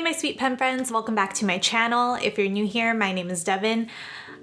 Hey my sweet pen friends, welcome back to my channel. If you're new here, my name is Devin.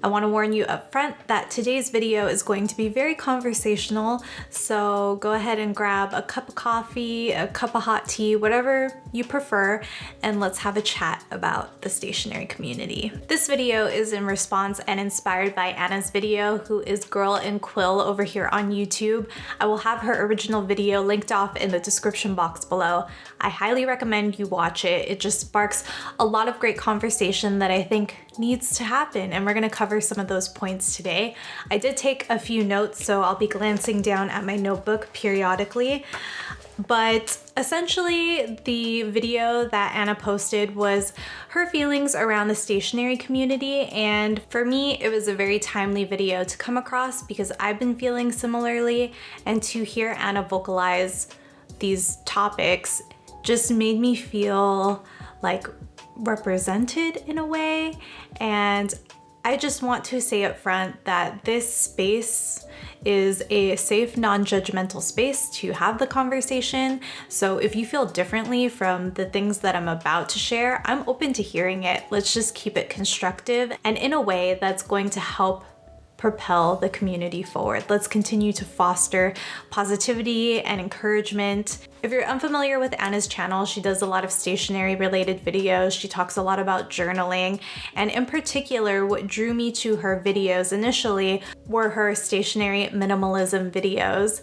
I want to warn you up front that today's video is going to be very conversational, so go ahead and grab a cup of coffee, a cup of hot tea, whatever you prefer, and let's have a chat about the stationery community. This video is in response and inspired by Anna's video, who is Girl in Quill over here on YouTube. I will have her original video linked off in the description box below. I highly recommend you watch it. It just sparks a lot of great conversation that I think needs to happen, and we're going to cover some of those points today. I did take a few notes, so I'll be glancing down at my notebook periodically. But essentially, the video that Anna posted was her feelings around the stationery community, and for me, it was a very timely video to come across because I've been feeling similarly, and to hear Anna vocalize these topics just made me feel like represented in a way. And I just want to say up front that this space is a safe, non-judgmental space to have the conversation. So if you feel differently from the things that I'm about to share, I'm open to hearing it. Let's just keep it constructive and in a way that's going to help propel the community forward. Let's continue to foster positivity and encouragement. If you're unfamiliar with Anna's channel, she does a lot of stationery related videos. She talks a lot about journaling, and in particular, what drew me to her videos initially were her stationery minimalism videos.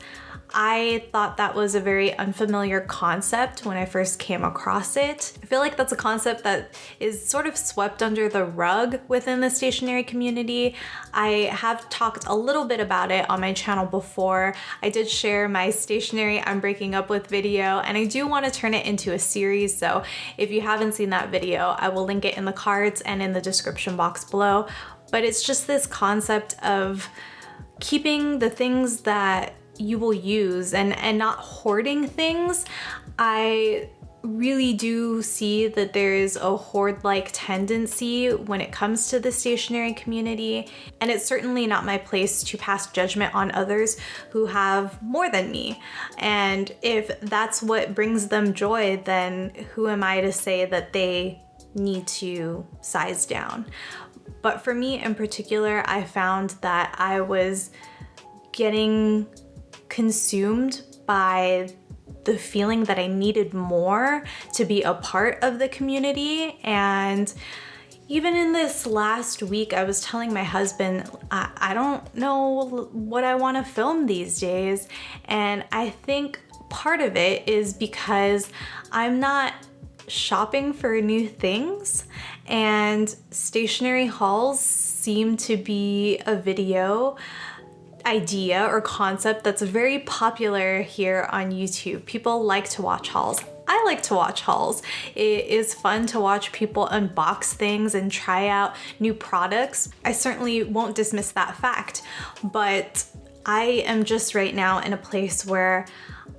I thought that was a very unfamiliar concept when I first came across it. I feel like that's a concept that is sort of swept under the rug within the stationery community. I have talked a little bit about it on my channel before. I did share my stationery I'm breaking up with video, and I do want to turn it into a series, so if you haven't seen that video, I will link it in the cards and in the description box below. But it's just this concept of keeping the things that you will use and not hoarding things. I really do see that there is a hoard-like tendency when it comes to the stationery community, and it's certainly not my place to pass judgment on others who have more than me. And if that's what brings them joy, then who am I to say that they need to size down? But for me in particular, I found that I was getting consumed by the feeling that I needed more to be a part of the community. And even in this last week, I was telling my husband, I don't know what I want to film these days. And I think part of it is because I'm not shopping for new things, and stationery hauls seem to be a video idea or concept that's very popular here on YouTube. People like to watch hauls. I like to watch hauls. It is fun to watch people unbox things and try out new products. I certainly won't dismiss that fact, but I am just right now in a place where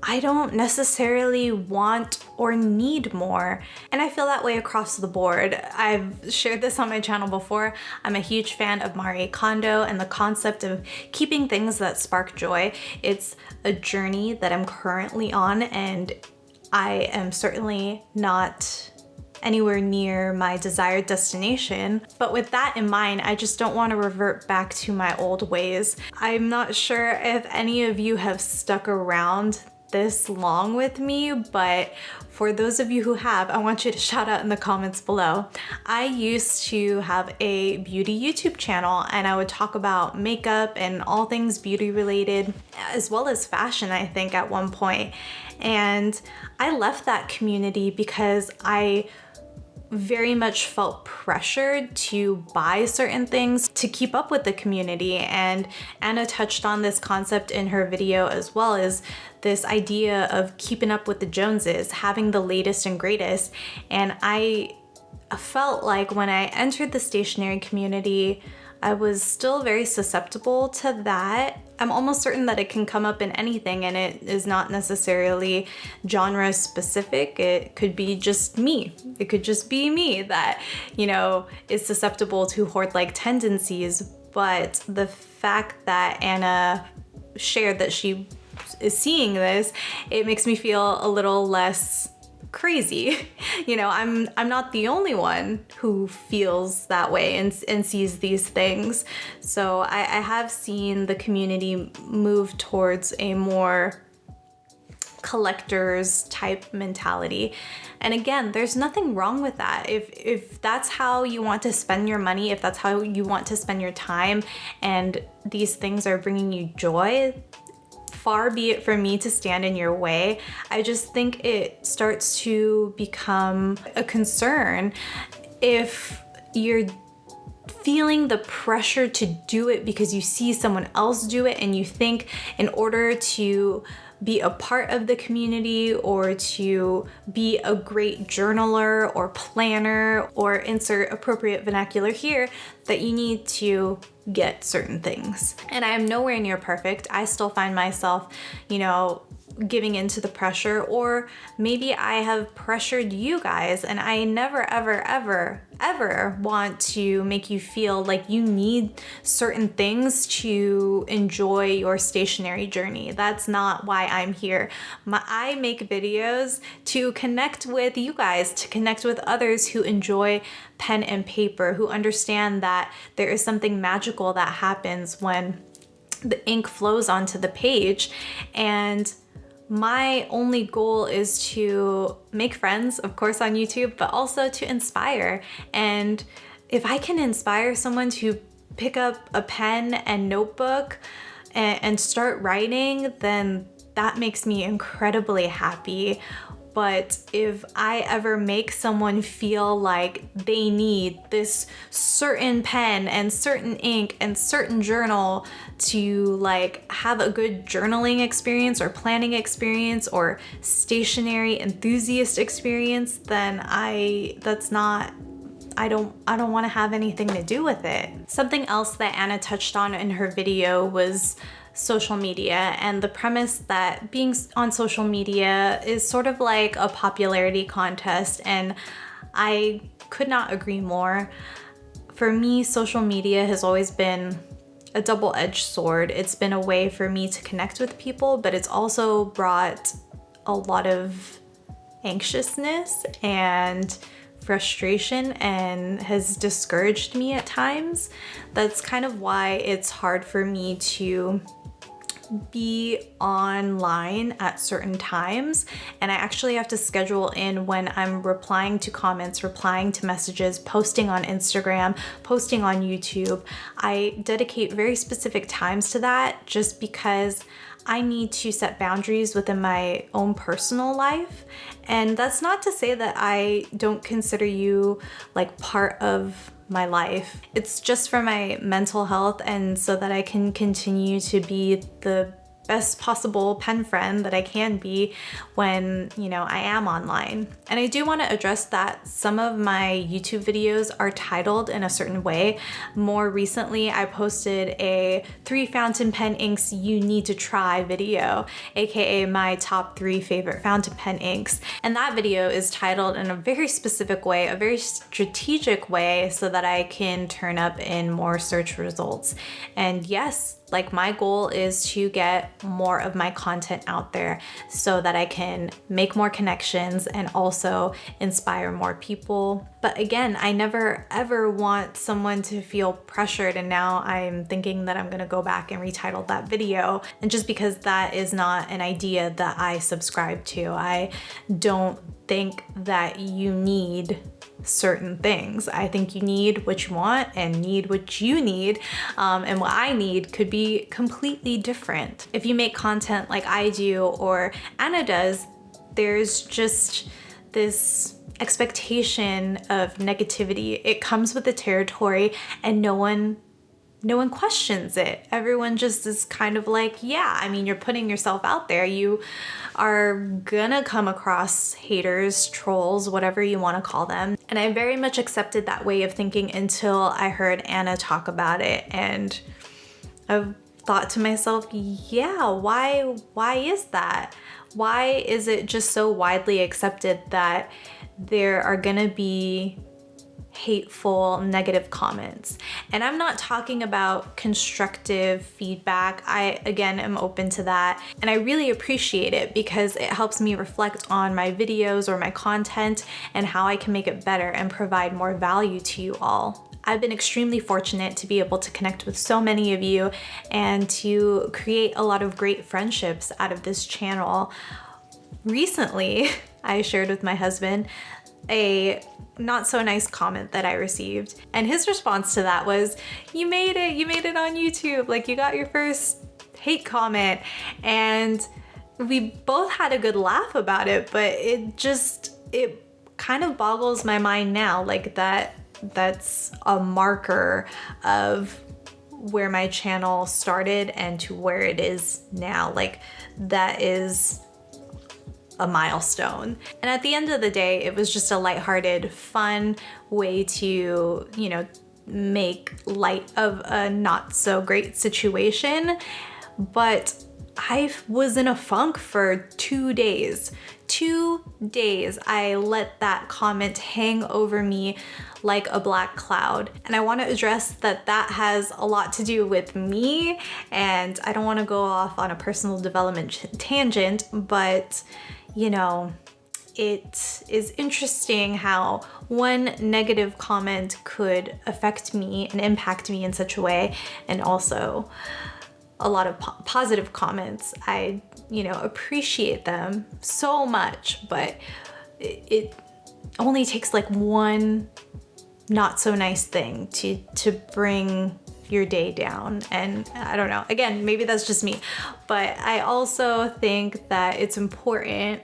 I don't necessarily want or need more. And I feel that way across the board. I've shared this on my channel before. I'm a huge fan of Marie Kondo and the concept of keeping things that spark joy. It's a journey that I'm currently on, and I am certainly not anywhere near my desired destination. But with that in mind, I just don't want to revert back to my old ways. I'm not sure if any of you have stuck around this long with me, but for those of you who have, I want you to shout out in the comments below. I used to have a beauty YouTube channel, and I would talk about makeup and all things beauty related, as well as fashion, I think, at one point. And I left that community because I very much felt pressured to buy certain things to keep up with the community. And Anna touched on this concept in her video, as well as this idea of keeping up with the Joneses, having the latest and greatest. And I felt like when I entered the stationery community, I was still very susceptible to that. I'm almost certain that it can come up in anything, and it is not necessarily genre specific. It could be just me. It could just be me that, is susceptible to hoard-like tendencies. But the fact that Anna shared that she is seeing this, it makes me feel a little less crazy. You know, I'm not the only one who feels that way and sees these things. So I have seen the community move towards a more collectors type mentality. And again, there's nothing wrong with that. If that's how you want to spend your money, if that's how you want to spend your time, and these things are bringing you joy, far be it from me to stand in your way. I just think it starts to become a concern if you're feeling the pressure to do it because you see someone else do it and you think in order to be a part of the community or to be a great journaler or planner or insert appropriate vernacular here, that you need to get certain things. And I am nowhere near perfect. I still find myself, you know, giving into the pressure, or maybe I have pressured you guys, and I never, ever, ever, ever want to make you feel like you need certain things to enjoy your stationery journey. That's not why I'm here. I make videos to connect with you guys, to connect with others who enjoy pen and paper, who understand that there is something magical that happens when the ink flows onto the page. And my only goal is to make friends, of course, on YouTube, but also to inspire. And if I can inspire someone to pick up a pen and notebook and start writing, then that makes me incredibly happy. But if I ever make someone feel like they need this certain pen and certain ink and certain journal to like have a good journaling experience or planning experience or stationery enthusiast experience, then I don't want to have anything to do with it. Something else that Anna touched on in her video was social media, and the premise that being on social media is sort of like a popularity contest, and I could not agree more. For me, social media has always been a double-edged sword. It's been a way for me to connect with people, but it's also brought a lot of anxiousness and frustration and has discouraged me at times. That's kind of why it's hard for me to be online at certain times, and I actually have to schedule in when I'm replying to comments, replying to messages, posting on Instagram, posting on YouTube. I dedicate very specific times to that just because I need to set boundaries within my own personal life. And that's not to say that I don't consider you like part of my life. It's just for my mental health and so that I can continue to be the best possible pen friend that I can be when, you know, I am online. And I do want to address that some of my YouTube videos are titled in a certain way. More recently, I posted a 3 fountain pen inks you need to try video, aka my top 3 favorite fountain pen inks. And that video is titled in a very specific way, a very strategic way, so that I can turn up in more search results. And yes, like my goal is to get more of my content out there so that I can make more connections and also inspire more people. But again, I never ever want someone to feel pressured, and now I'm thinking that I'm gonna go back and retitle that video. And just because that is not an idea that I subscribe to, I don't think that you need certain things. I think you need what you want and need what you need, and what I need could be completely different. If you make content like I do or Anna does, there's just this expectation of negativity. It comes with the territory, and no one questions it. Everyone just is kind of like, yeah, I mean, you're putting yourself out there. You are gonna come across haters, trolls, whatever you want to call them. And I very much accepted that way of thinking until I heard Anna talk about it. And I've thought to myself, yeah, why is that? Why is it just so widely accepted that there are gonna be hateful, negative comments. And I'm not talking about constructive feedback. I, again, am open to that. And I really appreciate it because it helps me reflect on my videos or my content and how I can make it better and provide more value to you all. I've been extremely fortunate to be able to connect with so many of you and to create a lot of great friendships out of this channel. Recently, I shared with my husband a not so nice comment that I received. And his response to that was, you made it on YouTube. Like, you got your first hate comment. And we both had a good laugh about it, but it kind of boggles my mind now, like that's a marker of where my channel started and to where it is now. Like, that is a milestone. And at the end of the day, it was just a lighthearted, fun way to, you know, make light of a not so great situation. But I was in a funk for 2 days. 2 days I let that comment hang over me like a black cloud. And I want to address that has a lot to do with me, and I don't want to go off on a personal development tangent, but you know, it is interesting how one negative comment could affect me and impact me in such a way, and also a lot of positive comments. I, you know, appreciate them so much, but it only takes like one not so nice thing to bring your day down. And I don't know, again, maybe that's just me, but I also think that it's important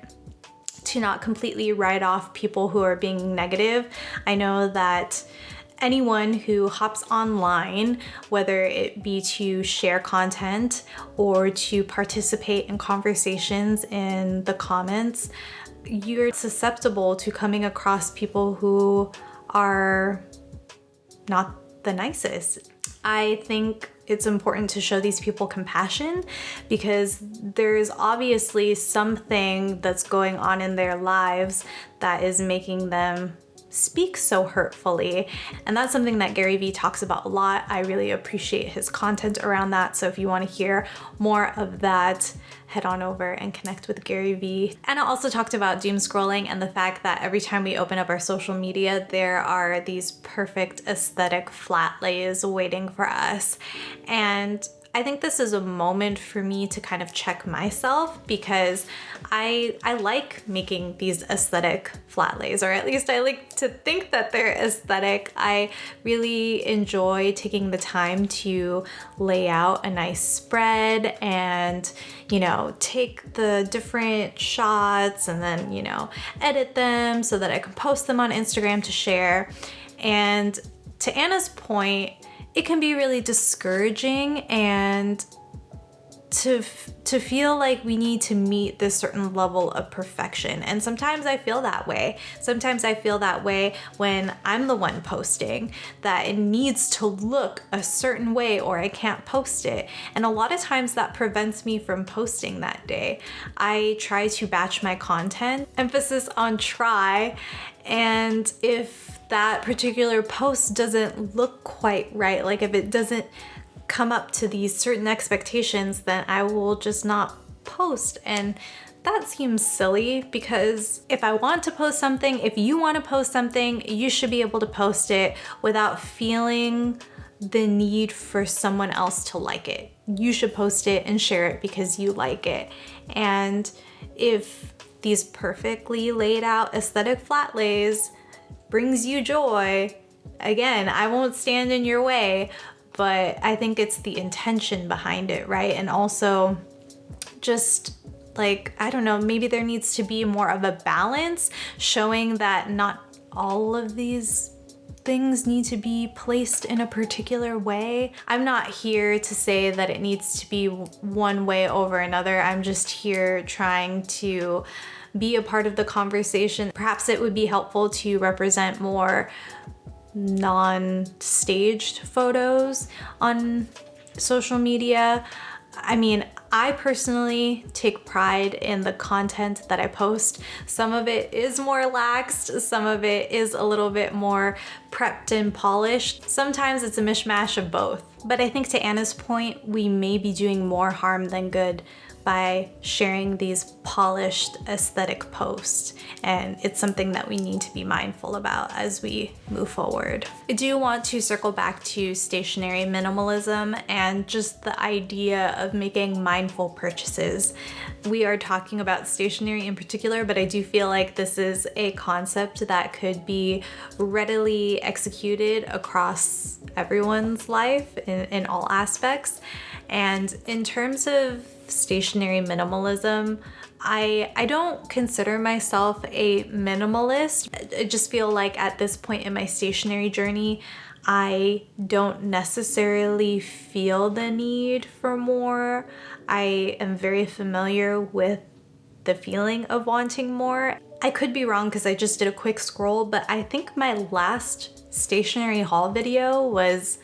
to not completely write off people who are being negative. I know that anyone who hops online, whether it be to share content or to participate in conversations in the comments, you're susceptible to coming across people who are not the nicest. I think it's important to show these people compassion because there's obviously something that's going on in their lives that is making them speak so hurtfully. And that's something that Gary Vee talks about a lot. I really appreciate his content around that. So if you want to hear more of that, head on over and connect with Gary Vee. And I also talked about doom scrolling and the fact that every time we open up our social media, there are these perfect aesthetic flat lays waiting for us. And I think this is a moment for me to kind of check myself because I like making these aesthetic flat lays, or at least I like to think that they're aesthetic. I really enjoy taking the time to lay out a nice spread and, you know, take the different shots and then, you know, edit them so that I can post them on Instagram to share. And to Anna's point, it can be really discouraging and to feel like we need to meet this certain level of perfection. And sometimes I feel that way. Sometimes I feel that way when I'm the one posting, that it needs to look a certain way or I can't post it. And a lot of times that prevents me from posting that day. I try to batch my content, emphasis on try, and if that particular post doesn't look quite right, like if it doesn't come up to these certain expectations, then I will just not post. And that seems silly because if I want to post something, if you want to post something, you should be able to post it without feeling the need for someone else to like it. You should post it and share it because you like it. And if these perfectly laid out aesthetic flat lays brings you joy, again, I won't stand in your way, but I think it's the intention behind it, right? And also just like, I don't know, maybe there needs to be more of a balance showing that not all of these things need to be placed in a particular way. I'm not here to say that it needs to be one way over another. I'm just here trying to be a part of the conversation. Perhaps it would be helpful to represent more non-staged photos on social media. I mean, I personally take pride in the content that I post. Some of it is more laxed, some of it is a little bit more prepped and polished. Sometimes it's a mishmash of both. But I think to Anna's point, we may be doing more harm than good by sharing these polished aesthetic posts, and it's something that we need to be mindful about as we move forward. I do want to circle back to stationery minimalism and just the idea of making mindful purchases. We are talking about stationery in particular, but I do feel like this is a concept that could be readily executed across everyone's life in all aspects. And in terms of stationery minimalism, I don't consider myself a minimalist. I just feel like at this point in my stationery journey, I don't necessarily feel the need for more. I am very familiar with the feeling of wanting more. I could be wrong because I just did a quick scroll, but I think my last stationery haul video was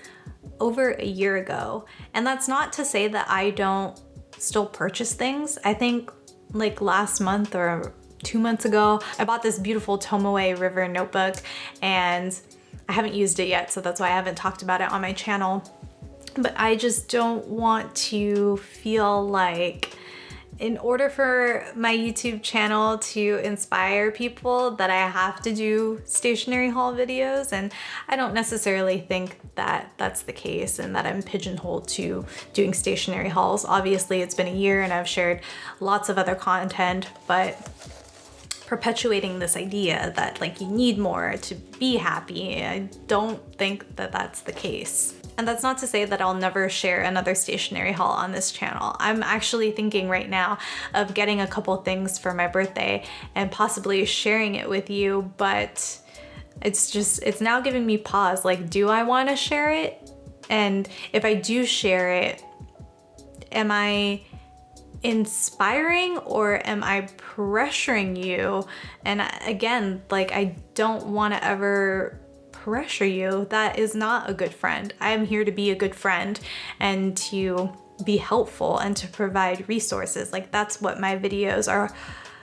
over a year ago. And that's not to say that I don't still purchase things. I think like last month or 2 months ago, I bought this beautiful Tomoe River notebook and I haven't used it yet, so that's why I haven't talked about it on my channel. But I just don't want to feel like in order for my YouTube channel to inspire people that I have to do stationery haul videos, and I don't necessarily think that that's the case and that I'm pigeonholed to doing stationery hauls. Obviously, it's been a year and I've shared lots of other content, but perpetuating this idea that like you need more to be happy, I don't think that that's the case. And that's not to say that I'll never share another stationery haul on this channel. I'm actually thinking right now of getting a couple things for my birthday and possibly sharing it with you, but it's now giving me pause. Like, do I want to share it? And if I do share it, am I inspiring or am I pressuring you? And again, like, I don't want to ever pressure you. That is not a good friend. I am here to be a good friend and to be helpful and to provide resources. Like, that's what my videos are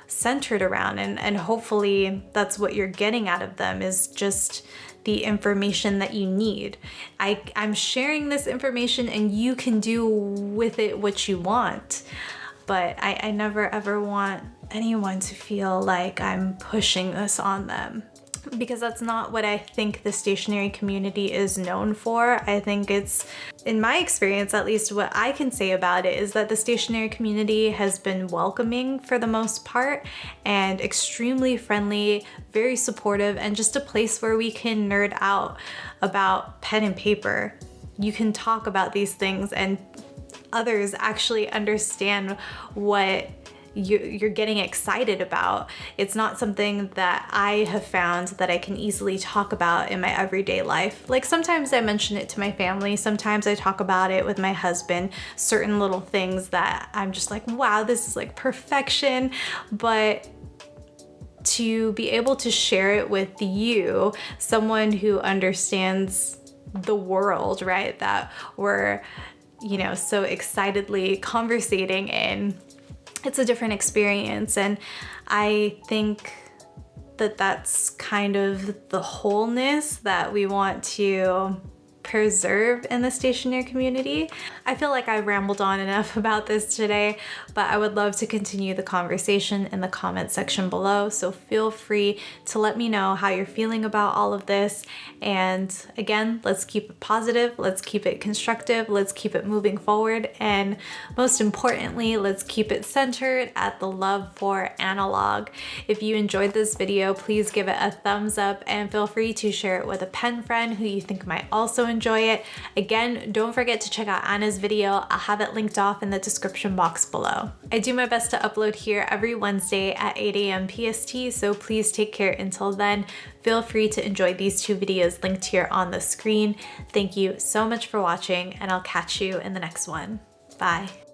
centered around, and hopefully that's what you're getting out of them, is just the information that you need. I'm sharing this information and you can do with it what you want, but I never ever want anyone to feel like I'm pushing this on them, because that's not what I think the stationery community is known for. I think it's, in my experience at least, what I can say about it is that the stationery community has been welcoming for the most part and extremely friendly, very supportive, and just a place where we can nerd out about pen and paper. You can talk about these things and others actually understand what you're getting excited about. It's not something that I have found that I can easily talk about in my everyday life. Like, sometimes I mention it to my family, sometimes I talk about it with my husband, certain little things that I'm just like, wow, this is like perfection. But to be able to share it with you, someone who understands the world, right, that we're, you know, so excitedly conversating in, it's a different experience. And I think that that's kind of the wholeness that we want to preserve in the stationery community. I feel like I rambled on enough about this today, but I would love to continue the conversation in the comment section below. So feel free to let me know how you're feeling about all of this. And again, let's keep it positive, let's keep it constructive, let's keep it moving forward. And most importantly, let's keep it centered at the love for analog. If you enjoyed this video, please give it a thumbs up and feel free to share it with a pen friend who you think might also enjoy it. Again, don't forget to check out Anna's video. I'll have it linked off in the description box below. I do my best to upload here every Wednesday at 8 a.m. PST, so please take care until then. Feel free to enjoy these two videos linked here on the screen. Thank you so much for watching, and I'll catch you in the next one. Bye.